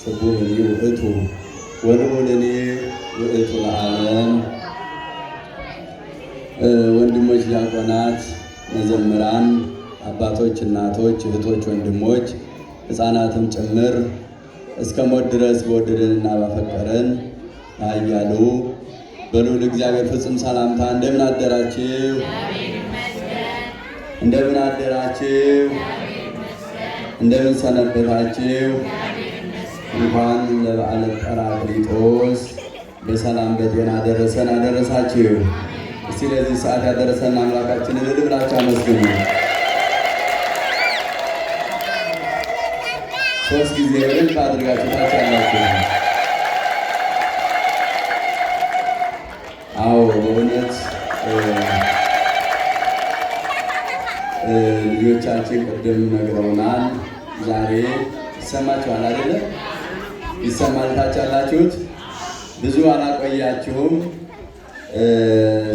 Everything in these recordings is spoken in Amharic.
ስቡሕ ውእቱ ወልዑልኒ ውእቱ ለዓለም። ወንድሞች ዲያቆናት፣ መዘምራን፣ አባቶች፣ እናቶች፣ እህቶች፣ ወንድሞች፣ ሕፃናትም ጭምር እስከ ሞት ድረስ በወደደንና ባፈቀረን ኃያሉ በልዑል እግዚአብሔር ፍጹም ሰላምታ እንደምን አደራችሁ? እንደምን አደራችሁ? እንደምን ሰነበታችሁ? እንኳን ለበዓለ ጰራቅሊጦስ በሰላም በጤና አደረሰን አደረሳችሁ። እስቲ ለዚህ ሰዓት ያደረሰን አምላካችንን እልል ብላችሁ አመስግኑ። 3 ጊዜ እልል አድርጋችሁ ታቻላችሁ። አዎ በእውነት ልጆቻችን ቅድም ነግረውናል። ዛሬ ይሰማችኋል አይደለ? ይሰማል። ታቻላችሁት። ብዙ አላቆያችሁም።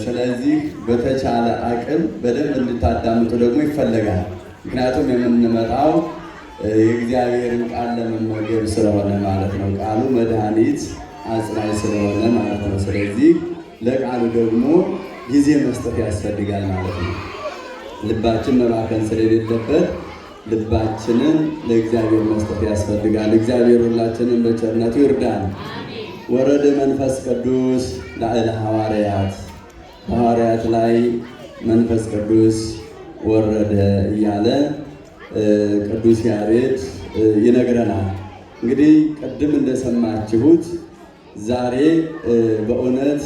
ስለዚህ በተቻለ አቅም በደንብ እንድታዳምጡ ደግሞ ይፈለጋል። ምክንያቱም የምንመጣው የእግዚአብሔርን ቃል ለመመገብ ስለሆነ ማለት ነው። ቃሉ መድኃኒት አጽናኝ ስለሆነ ማለት ነው። ስለዚህ ለቃሉ ደግሞ ጊዜ መስጠት ያስፈልጋል ማለት ነው። ልባችን መባከን ስለሌለበት ልባችንን ለእግዚአብሔር መስጠት ያስፈልጋል። እግዚአብሔር ሁላችንን በቸርነቱ ይርዳን። ወረደ መንፈስ ቅዱስ ላዕለ ሐዋርያት፣ በሐዋርያት ላይ መንፈስ ቅዱስ ወረደ እያለ ቅዱስ ያሬድ ይነግረናል። እንግዲህ ቅድም እንደሰማችሁት ዛሬ በእውነት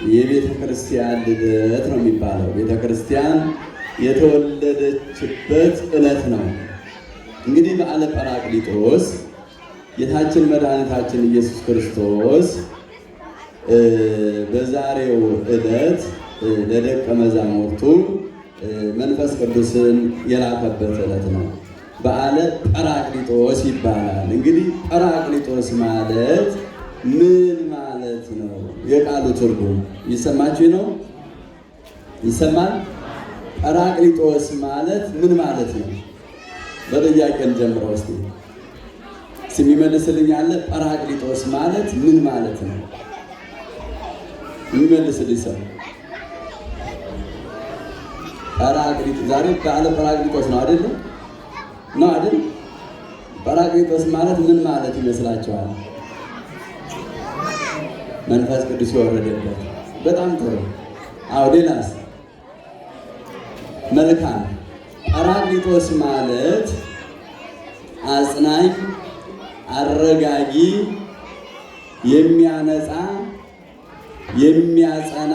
የቤተ ክርስቲያን ልደት ነው የሚባለው። ቤተ ክርስቲያን የተወለደችበት ዕለት ነው። እንግዲህ በዓለ ጰራቅሊጦስ ጌታችን መድኃኒታችን ኢየሱስ ክርስቶስ በዛሬው ዕለት ለደቀ መዛሙርቱ መንፈስ ቅዱስን የላከበት ዕለት ነው። በዓለ ጰራቅሊጦስ ይባላል። እንግዲህ ጰራቅሊጦስ ማለት ምን ማለት ነው? የቃሉ ትርጉም ይሰማችሁ ነው? ይሰማል? ጰራቅሊጦስ ማለት ምን ማለት ነው? በጥያቄን ጀምረው እስቲ የሚመልስልኝ አለ? ጰራቅሊጦስ ማለት ምን ማለት ነው? የሚመልስልኝ ሰው? ጰራቅሊጦስ ዛሬ በዓለ ጰራቅሊጦስ ነው አይደል? ነው አይደል? ጰራቅሊጦስ ማለት ምን ማለት ይመስላችኋል? መንፈስ ቅዱስ የወረደበት። በጣም ጥሩ። አዎ፣ ሌላስ? መልካም። ጰራቅሊጦስ ማለት አጽናኝ፣ አረጋጊ፣ የሚያነጻ፣ የሚያጸና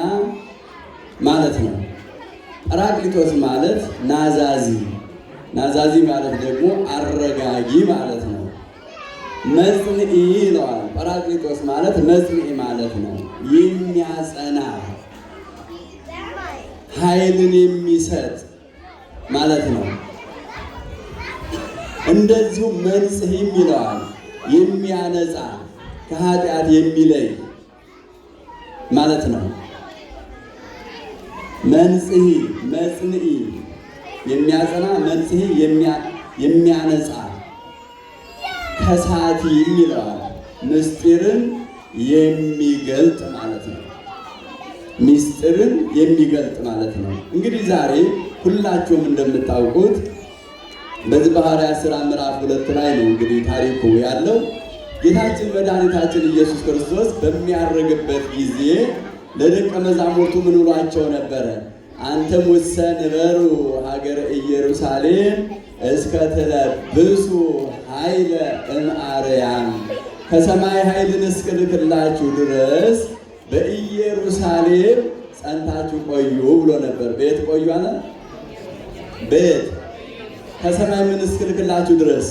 ማለት ነው። ጰራቅሊጦስ ማለት ናዛዚ፣ ናዛዚ ማለት ደግሞ አረጋጊ ማለት ነው። መጽንዒ ይለዋል። ጰራቅሊጦስ ማለት መጽንዒ ማለት ነው። የሚያጸና፣ ኃይልን የሚሰጥ ማለት ነው። እንደዚሁ መንጽሕም ይለዋል። የሚያነጻ፣ ከኃጢአት የሚለይ ማለት ነው። መንጽሒ፣ መጽንዒ፣ የሚያጸና፣ መንጽሒ፣ የሚያነጻ፣ ከሳቲም ይለዋል። ምስጢርን የሚገልጥ ማለት ነው። ምስጢርን የሚገልጥ ማለት ነው። እንግዲህ ዛሬ ሁላችሁም እንደምታውቁት በዚህ በሐዋርያት ሥራ ምዕራፍ 2 ላይ ነው እንግዲህ ታሪኩ ያለው። ጌታችን መድኃኒታችን ኢየሱስ ክርስቶስ በሚያርግበት ጊዜ ለደቀ መዛሙርቱ ምን ብሏቸው ነበረ? አንተም ውሰ ንበሩ ሀገረ ኢየሩሳሌም እስከ ትለብሱ ኃይለ እምአርያም፣ ከሰማይ ኃይልን እስክልክላችሁ ድረስ በኢየሩሳሌም ጸንታችሁ ቆዩ ብሎ ነበር። ቤት ቆዩ አለ። ቤት ከሰማይ ምን እስክልክላችሁ ድረስ?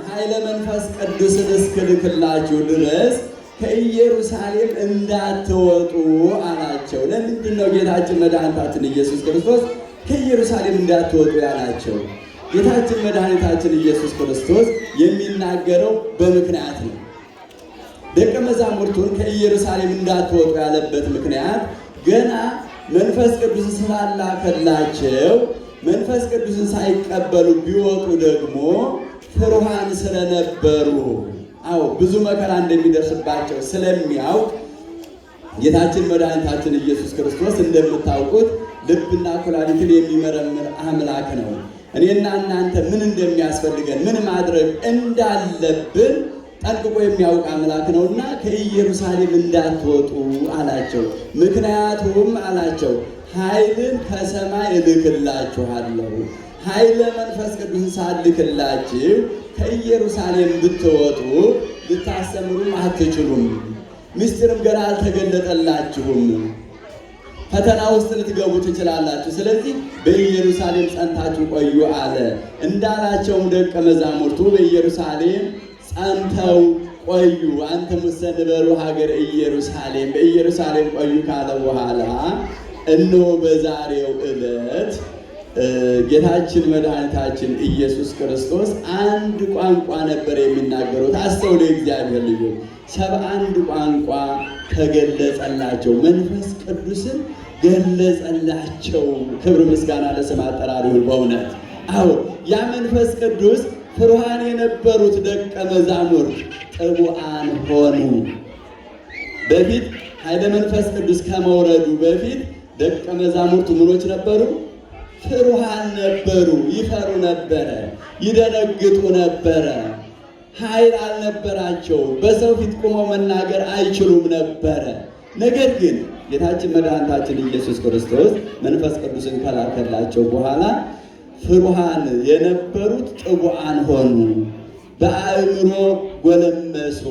ኃይለ መንፈስ ቅዱስን እስክልክላችሁ ድረስ ከኢየሩሳሌም እንዳትወጡ አላቸው። ለምንድን ነው ጌታችን መድኃኒታችን ኢየሱስ ክርስቶስ ከኢየሩሳሌም እንዳትወጡ ያላቸው? ጌታችን መድኃኒታችን ኢየሱስ ክርስቶስ የሚናገረው በምክንያት ነው። ደቀ መዛሙርቱን ከኢየሩሳሌም እንዳትወጡ ያለበት ምክንያት ገና መንፈስ ቅዱስ ስላላከላቸው መንፈስ ቅዱስን ሳይቀበሉ ቢወጡ ደግሞ ፍሩሃን ስለነበሩ ብዙ መከራ እንደሚደርስባቸው ስለሚያውቅ ጌታችን መድኃኒታችን ኢየሱስ ክርስቶስ እንደምታውቁት ልብና ኩላሊትን የሚመረምር አምላክ ነው። እኔና እናንተ ምን እንደሚያስፈልገን ምን ማድረግ እንዳለብን ጠንቅቆ የሚያውቅ አምላክ ነውና ከኢየሩሳሌም እንዳትወጡ አላቸው። ምክንያቱም አላቸው ኃይልን ከሰማይ እልክላችኋለሁ። ኃይለ መንፈስ ቅዱስን ሳልክላችሁ ከኢየሩሳሌም ብትወጡ ልታስተምሩም አትችሉም። ምስጢርም ገና አልተገለጠላችሁም። ፈተና ውስጥ ልትገቡ ትችላላችሁ። ስለዚህ በኢየሩሳሌም ጸንታችሁ ቆዩ አለ። እንዳላቸውም ደቀ መዛሙርቱ በኢየሩሳሌም ጸንተው ቆዩ። አንትሙ ንበሩ ሀገረ ኢየሩሳሌም፣ በኢየሩሳሌም ቆዩ ካለ በኋላ እነሆ በዛሬው ዕለት ጌታችን መድኃኒታችን ኢየሱስ ክርስቶስ አንድ ቋንቋ ነበር የሚናገሩት። አስተውሉ የእግዚአብሔር ልጆች፣ 71 ቋንቋ ተገለጸላቸው። መንፈስ ቅዱስን ገለጸላቸው። ክብር ምስጋና ለስም አጠራር ይሁን። በእውነት ያ መንፈስ ቅዱስ ፍሩሃን የነበሩት ደቀ መዛሙርት ጥቡዓን ሆኑ። በፊት ኃይለ መንፈስ ቅዱስ ከመውረዱ በፊት ደቀ መዛሙርቱ ምኖች ነበሩ? ፍሩሃን ነበሩ። ይፈሩ ነበረ፣ ይደነግጡ ነበረ። ኃይል አልነበራቸው። በሰው ፊት ቆመው መናገር አይችሉም ነበረ። ነገር ግን ጌታችን መድኃኒታችን ኢየሱስ ክርስቶስ መንፈስ ቅዱስን ከላከላቸው በኋላ ፍሩሃን የነበሩት ጥቡዓን ሆኑ፣ በአእምሮ ጎለመሱ፣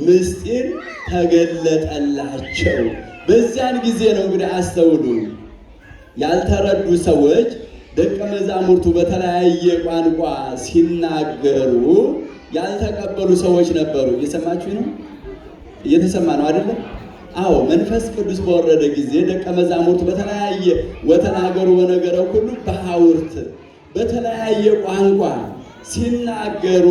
ምስጢር ተገለጠላቸው። በዚያን ጊዜ ነው እንግዲህ አስተውሉ፣ ያልተረዱ ሰዎች ደቀ መዛሙርቱ በተለያየ ቋንቋ ሲናገሩ ያልተቀበሉ ሰዎች ነበሩ። እየሰማችሁ ነው? እየተሰማ ነው አይደለም? መንፈስ ቅዱስ በወረደ ጊዜ ደቀ መዛሙርቱ በተለያየ ወተናገሩ በነገረ ሁሉ በሐውርት በተለያየ ቋንቋ ሲናገሩ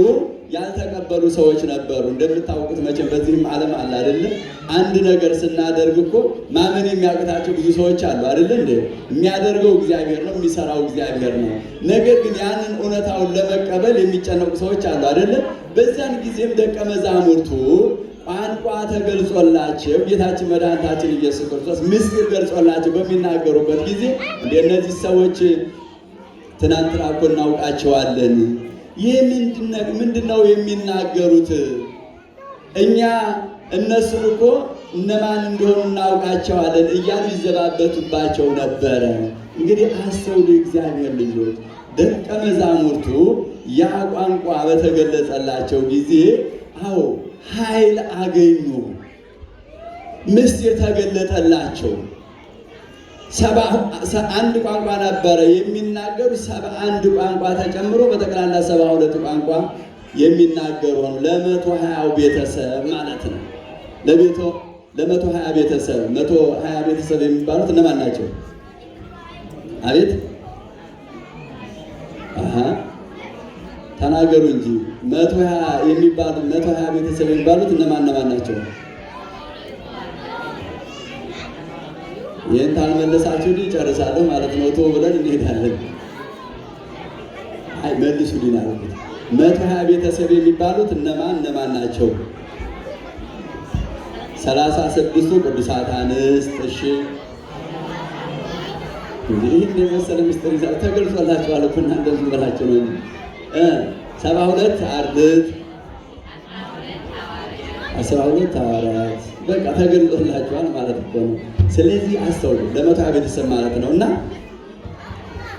ያልተቀበሉ ሰዎች ነበሩ። እንደምታውቁት መቼም በዚህም ዓለም አለ አይደለም? አንድ ነገር ስናደርግ እኮ ማመን የሚያቅታቸው ብዙ ሰዎች አሉ አይደል እንዴ? የሚያደርገው እግዚአብሔር ነው፣ የሚሰራው እግዚአብሔር ነው። ነገር ግን ያንን እውነታውን ለመቀበል የሚጨነቁ ሰዎች አሉ አይደለም? በዚያን ጊዜም ደቀ መዛሙርቱ ቋንቋ ተገልጾላቸው ጌታችን መድኃኒታችን ኢየሱስ ክርስቶስ ምስጢር ገልጾላቸው በሚናገሩበት ጊዜ እነዚህ ሰዎች ትናንትና እኮ እናውቃቸዋለን፣ ይህ ምንድነው የሚናገሩት? እኛ እነሱን እኮ እነማን እንደሆኑ እናውቃቸዋለን እያሉ ይዘባበቱባቸው ነበረ። እንግዲህ አስተውሉ እግዚአብሔር ልጆች፣ ደቀ መዛሙርቱ ያ ቋንቋ በተገለጸላቸው ጊዜ ኃይል አገኙ፣ ምስጢር ተገለጠላቸው። 71 ቋንቋ ነበረ የሚናገሩ፣ 71 ቋንቋ ተጨምሮ በጠቅላላ 72 ቋንቋ የሚናገሩ ሆኑ። ለ120 ቤተሰብ ማለት ነው። ለ120 ቤተሰብ 120 ቤተሰብ የሚባሉት እነማን ናቸው? አቤት ተናገሩ እንጂ 120 ቤተሰብ የሚባሉት እነማን ናቸው? ይህን ታልመለሳችሁ ጨርሳለሁ ማለት ነው። ቶ ብለን እንሄዳለን። መልሱልኝ አልኩት። 120 ቤተሰብ የሚባሉት እነማን ናቸው? 36ቱ ቅዱሳት አንስት። እሺ እንግዲህ የመሰለ ምስጢር ይዛል ተገልጾላችኋል እኮ እናንተ ዝም ብላችሁ ነው። 72 አርድእት፣ 12 ሐዋርያት በቃ ተገልጾላችኋል ማለት እኮ ነው። ስለዚህ አስተውሉ፣ ለ120 ቤተሰብ ማለት ነው። እና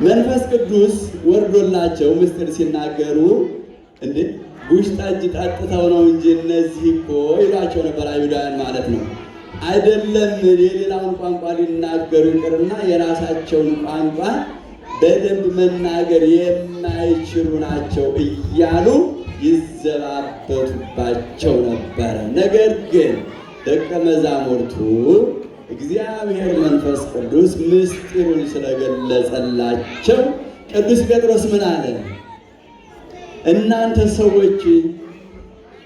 መንፈስ ቅዱስ ወርዶላቸው ምስጢር ሲናገሩ ጉሽ ጠጅ ጠጥተው ነው እንጂ እነዚህ እኮ ይሏቸው ነበር አይሁዳውያን ማለት ነው። አይደለም የሌላውን ቋንቋ ሊናገሩ ይቅርና የራሳቸውን ቋንቋ በደንብ መናገር የማይችሉ ናቸው እያሉ ይዘባበቱባቸው ነበረ። ነገር ግን ደቀ መዛሙርቱ እግዚአብሔር መንፈስ ቅዱስ ምስጢሩን ስለገለጸላቸው ቅዱስ ጴጥሮስ ምን አለ? እናንተ ሰዎች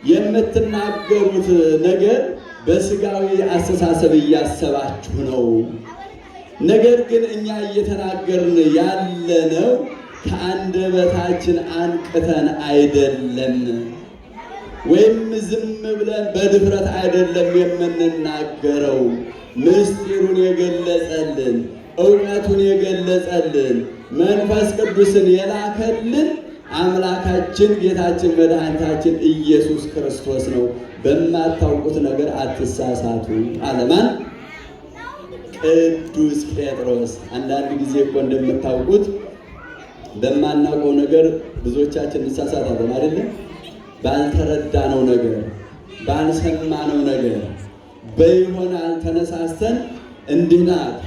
የምትናገሩት ነገር በስጋዊ አስተሳሰብ እያሰባችሁ ነው። ነገር ግን እኛ እየተናገርን ያለነው ከአንደበታችን አንቅተን አይደለም፣ ወይም ዝም ብለን በድፍረት አይደለም የምንናገረው። ምስጢሩን የገለጸልን እውቀቱን የገለጸልን መንፈስ ቅዱስን የላከልን አምላካችን ጌታችን መድኃኒታችን ኢየሱስ ክርስቶስ ነው። በማታውቁት ነገር አትሳሳቱ አለማን ቅዱስ ጴጥሮስ። አንዳንድ ጊዜ እኮ እንደምታውቁት በማናውቀው ነገር ብዙዎቻችን እንሳሳታለን አይደለም? ባልተረዳነው ነገር፣ ባልሰማነው ነገር በይሆናል ተነሳስተን እንዲህ ናት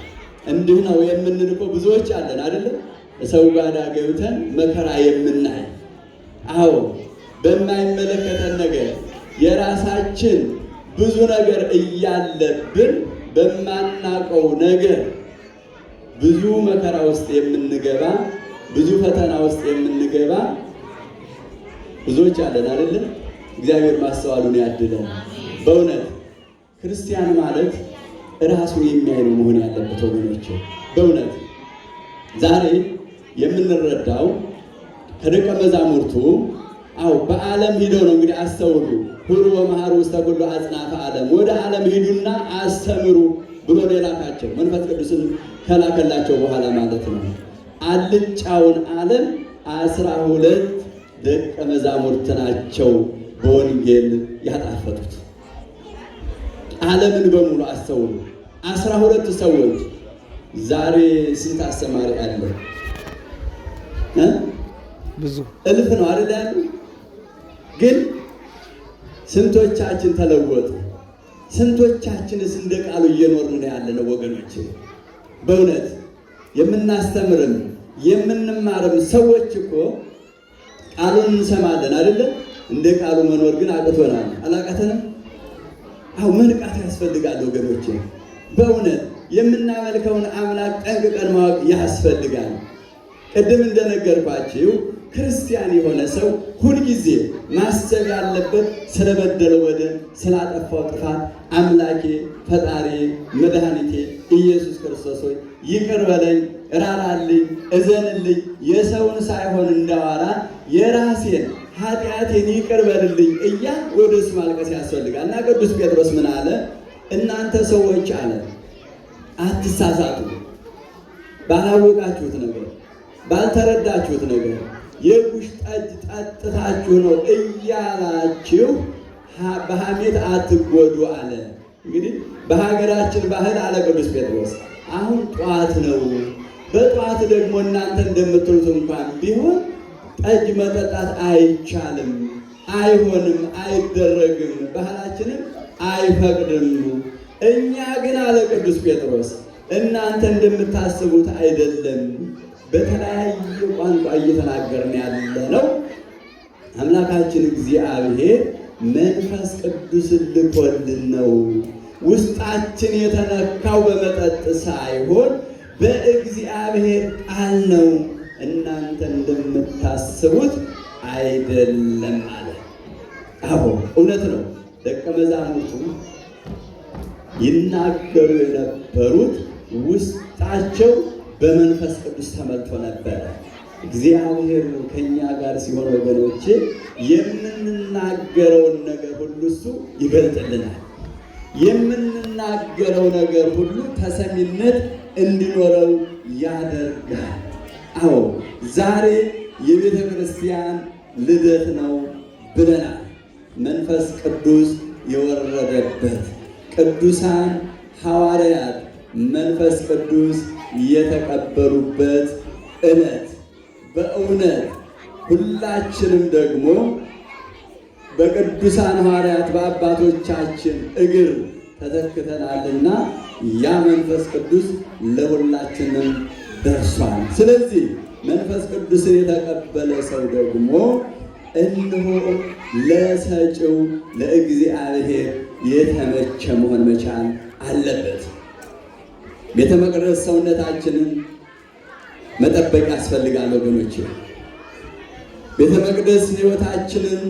እንዲህ ነው የምንል እኮ ብዙዎች አለን አይደለም? ሰው ጓዳ ገብተን መከራ የምናይ። አዎ በማይመለከተን ነገር የራሳችን ብዙ ነገር እያለብን በማናውቀው ነገር ብዙ መከራ ውስጥ የምንገባ፣ ብዙ ፈተና ውስጥ የምንገባ ብዙዎች አለን አይደለም? እግዚአብሔር ማስተዋሉን ያድለን። በእውነት ክርስቲያን ማለት ራሱን የሚያይ ነው መሆን ያለበት ወገኖች። በእውነት ዛሬ የምንረዳው ከደቀ መዛሙርቱ በዓለም ሂደው ነው። እንግዲህ አስተውሉ። ሁሉ ወመሃሩ ውስተ ኩሉ አጽናፈ ዓለም፣ ወደ ዓለም ሂዱና አስተምሩ ብሎ ነው የላካቸው። መንፈስ ቅዱስን ከላከላቸው በኋላ ማለት ነው። አልጫውን ዓለም 12 ደቀ መዛሙርት ናቸው በወንጌል ያጣፈጡት። ዓለምን በሙሉ አስተውሉ። 12 ሰዎች። ዛሬ ስንት አስተማሪ አለ? ብዙ እልፍ ነው አይደል? ግን ስንቶቻችን ተለወጡ? ስንቶቻችንስ እንደ ቃሉ እየኖርን ነው ያለነው ወገኖች? በእውነት የምናስተምርም የምንማርም ሰዎች እኮ ቃሉን እንሰማለን አይደለም? እንደ ቃሉ መኖር ግን አቅቶናል። አላቃተንም? መንቃት ያስፈልጋል ወገኖች። በእውነት የምናመልከውን አምላክ ጠንቅቀን ማወቅ ያስፈልጋል። ቅድም እንደነገርኳችሁ ክርስቲያን የሆነ ሰው ሁልጊዜ ማሰብ ያለበት ስለበደለው በደል፣ ስላጠፋው ጥፋት አምላኬ ፈጣሪ መድኃኒቴ ኢየሱስ ክርስቶስ ሆይ ይቅር በለኝ፣ ራራልኝ፣ እዘንልኝ፣ የሰውን ሳይሆን እንዳወራ የራሴን ኃጢአቴን ይቅር በልልኝ እያል ወደ እሱ ማልቀስ ያስፈልጋል። እና ቅዱስ ጴጥሮስ ምን አለ? እናንተ ሰዎች አለ አትሳሳቱ። ባላወቃችሁት ነገር፣ ባልተረዳችሁት ነገር የጉሽ ጠጅ ጠጥታችሁ ነው እያላችሁ በሐሜት አትጎዱ አለ። እንግዲህ በሀገራችን ባህል አለ ቅዱስ ጴጥሮስ አሁን ጠዋት ነው። በጠዋት ደግሞ እናንተ እንደምትሉት እንኳን ቢሆን ጠጅ መጠጣት አይቻልም፣ አይሆንም፣ አይደረግም፣ ባህላችንም አይፈቅድም። እኛ ግን አለ ቅዱስ ጴጥሮስ እናንተ እንደምታስቡት አይደለም። በተለያየ ቋንቋ እየተናገርን ያለነው አምላካችን እግዚአብሔር መንፈስ ቅዱስን ልኮልን ነው። ውስጣችን የተነካው በመጠጥ ሳይሆን በእግዚአብሔር ቃል ነው። እናንተ እንደምታስቡት አይደለም አለ። እውነት ነው። ደቀ መዛሙርቱ ይናገሩ የነበሩት ውስጣቸው በመንፈስ ቅዱስ ተመልቶ ነበረ። እግዚአብሔር ከኛ ጋር ሲሆን ወገኖቼ የምንናገረውን ነገር ሁሉ እሱ ይገልጥልናል። የምንናገረው ነገር ሁሉ ተሰሚነት እንዲኖረው ያደርጋል። ዛሬ የቤተ ክርስቲያን ልደት ነው ብለናል። መንፈስ ቅዱስ የወረደበት ቅዱሳን ሐዋርያት መንፈስ ቅዱስ የተቀበሉበት ዕለት በእውነት ሁላችንም ደግሞ በቅዱሳን ሐዋርያት በአባቶቻችን እግር ተተክተናልና ያ መንፈስ ቅዱስ ለሁላችንም ደርሷል። ስለዚህ መንፈስ ቅዱስን የተቀበለ ሰው ደግሞ እነሆ ለሰጪው ለእግዚአብሔር የተመቸ መሆን መቻል አለበት። ቤተ መቅደስ ሰውነታችንን መጠበቅ ያስፈልጋል ወገኖች። ቤተ መቅደስ ሕይወታችንን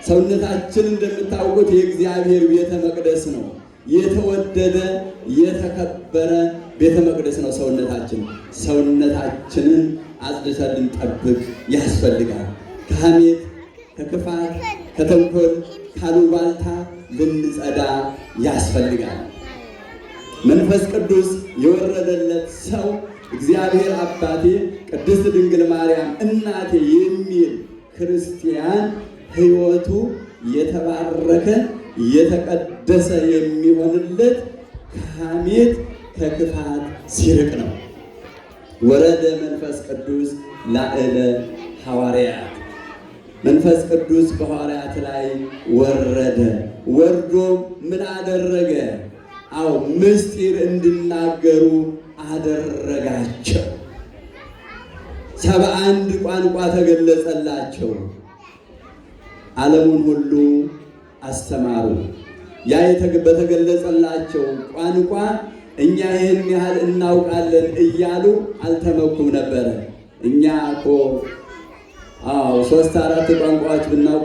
ሰውነታችን እንደምታውቁት የእግዚአብሔር ቤተ መቅደስ ነው። የተወደደ የተከበረ ቤተ መቅደስ ነው ሰውነታችን። ሰውነታችንን አጽድተን ልንጠብቅ ያስፈልጋል። ከሐሜት፣ ከክፋት፣ ከተንኮል፣ ካሉባልታ ልንጸዳ ያስፈልጋል። መንፈስ ቅዱስ የወረደለት ሰው እግዚአብሔር አባቴ ቅድስት ድንግል ማርያም እናቴ የሚል ክርስቲያን ሕይወቱ የተባረከ የተቀደሰ የሚሆንለት ከሐሜት ከክፋት ሲርቅ ነው። ወረደ መንፈስ ቅዱስ ላዕለ ሐዋርያት፣ መንፈስ ቅዱስ በሐዋርያት ላይ ወረደ። ወርዶ ምን አደረገ? አዎ ምስጢር እንዲናገሩ አደረጋቸው። 71 ቋንቋ ተገለጸላቸው። ዓለሙን ሁሉ አስተማሩ። ያ በተገለጸላቸው ቋንቋ እኛ ይህን ያህል እናውቃለን እያሉ አልተመኩም ነበረ። እኛ እኮ 3-4 ቋንቋዎች ብናውቅ